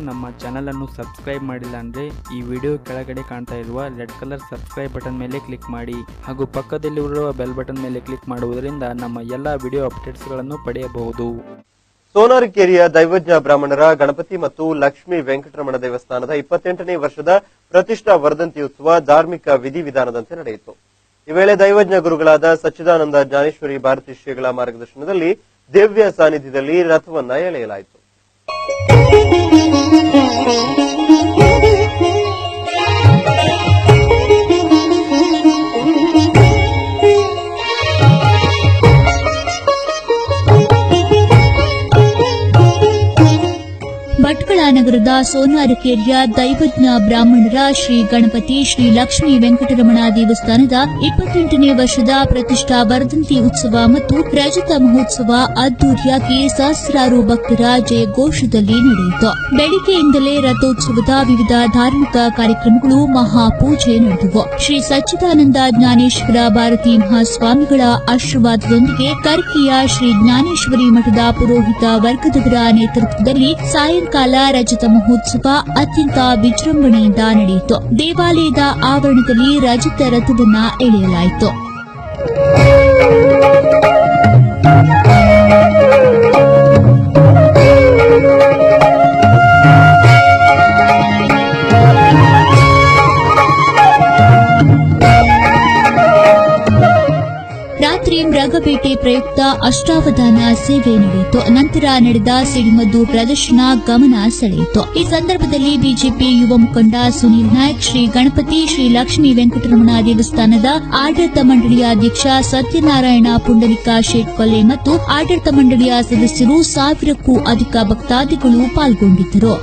ನಮ್ಮ ಚಾನೆಲ್ ಅನ್ನು ಸಬ್ಸ್ಕ್ರೈಬ್ ಮಾಡಿಲ್ಲ ಅಂದ್ರೆ ಈ ವಿಡಿಯೋ ಕೆಳಗಡೆ ಕಾಣ್ತಾ ಇರುವ ರೆಡ್ ಕಲರ್ ಸಬ್ಸ್ಕ್ರೈಬ್ ಬಟನ್ ಮೇಲೆ ಕ್ಲಿಕ್ ಮಾಡಿ ಹಾಗೂ ಪಕ್ಕದಲ್ಲಿರುವ ಬೆಲ್ ಬಟನ್ ಮೇಲೆ ಕ್ಲಿಕ್ ಮಾಡುವುದರಿಂದ ನಮ್ಮ ಎಲ್ಲಾ ವಿಡಿಯೋ ಅಪ್ಡೇಟ್ಸ್ ಗಳನ್ನು ಪಡೆಯಬಹುದು. sonarkeriಯ ದೈವಜ್ಞ ಬ್ರಾಹ್ಮಣರ ಗಣಪತಿ ಮತ್ತು ಲಕ್ಷ್ಮೀ ವೆಂಕಟರಮಣ ದೇವಸ್ಥಾನದ 28ನೇ ವರ್ಷದ ಪ್ರತಿಷ್ಠಾ ವರ್ಧಂತಿ ಉತ್ಸವ ಧಾರ್ಮಿಕ ವಿಧಿವಿಧಾನದಂತೆ ನಡೆಯಿತು. ಈ ವೇಳೆ ದೈವಜ್ಞ ಗುರುಗಳಾದ ಸಚ್ಚಿದಾನಂದ ಜ್ಞಾನೇಶ್ವರಿ ಭಾರತಿ ಶ್ರೀಗಳ ಮಾರ್ಗದರ್ಶನದಲ್ಲಿ ದಿವ್ಯ ಸಾನ್ನಿಧ್ಯದಲ್ಲಿ ರಥವನ್ನ ಎಳೆಯಲಾಯಿತು. ಭಟ್ಕಳ ನಗರದ ಸೋನಾರಕೇರಿಯ ದೈವಜ್ಞ ಬ್ರಾಹ್ಮಣರ ಶ್ರೀ ಗಣಪತಿ ಶ್ರೀ ಲಕ್ಷ್ಮೀ ವೆಂಕಟರಮಣ ದೇವಸ್ಥಾನದ 28ನೇ ವರ್ಷದ ಪ್ರತಿಷ್ಠಾ ವರ್ಧಂತಿ ಉತ್ಸವ ಮತ್ತು ರಜತ ಮಹೋತ್ಸವ ಅದ್ದೂರಿಯಾಗಿ ಸಹಸ್ರಾರು ಭಕ್ತರ ಜಯಘೋಷದಲ್ಲಿ ನಡೆಯಿತು. ಬೆಳಗ್ಗೆಯಿಂದಲೇ ರಥೋತ್ಸವದ ವಿವಿಧ ಧಾರ್ಮಿಕ ಕಾರ್ಯಕ್ರಮಗಳು ಮಹಾಪೂಜೆ ನಡೆದವು. ಶ್ರೀ ಸಚ್ಚಿದಾನಂದ ಜ್ಞಾನೇಶ್ವರ ಭಾರತಿ ಮಹಾಸ್ವಾಮಿಗಳ ಆಶೀರ್ವಾದದೊಂದಿಗೆ ಕರ್ಕಿಯ ಶ್ರೀ ಜ್ಞಾನೇಶ್ವರಿ ಮಠದ ಪುರೋಹಿತ ವರ್ಗದವರ ನೇತೃತ್ವದಲ್ಲಿ ಸಾಯಂಕಾಲ ರಜತ ಮಹೋತ್ಸವ ಅತ್ಯಂತ ವಿಜೃಂಭಣೆಯಿಂದ ನಡೆಯಿತು. ದೇವಾಲಯದ ಆವರಣದಲ್ಲಿ ರಜತ ರಥವನ್ನ ಎಳೆಯಲಾಯಿತು. ರಾತ್ರಿ ಮೃಗಬೇಟೆ ಪ್ರಯುಕ್ತ ಅಷ್ಟಾವಧಾನ ಸೇವೆ ನಡೆಯಿತು. ನಂತರ ನಡೆದ ಸಿಡಿಮದ್ದು ಪ್ರದರ್ಶನ ಗಮನ ಸೆಳೆಯಿತು. ಈ ಸಂದರ್ಭದಲ್ಲಿ ಬಿಜೆಪಿ ಯುವ ಮುಖಂಡ ಸುನೀಲ್ ನಾಯ್ಕ್, ಶ್ರೀ ಗಣಪತಿ ಶ್ರೀ ಲಕ್ಷ್ಮೀ ವೆಂಕಟರಮಣ ದೇವಸ್ಥಾನದ ಆಡಳಿತ ಮಂಡಳಿಯ ಅಧ್ಯಕ್ಷ ಸತ್ಯನಾರಾಯಣ ಪುಂಡಲಿಕ ಶೇಟ್ಕೊಲ್ಲೆ ಮತ್ತು ಆಡಳಿತ ಮಂಡಳಿಯ ಸದಸ್ಯರು 1000ಕ್ಕೂ ಅಧಿಕ ಭಕ್ತಾದಿಗಳು ಪಾಲ್ಗೊಂಡಿದ್ದರು.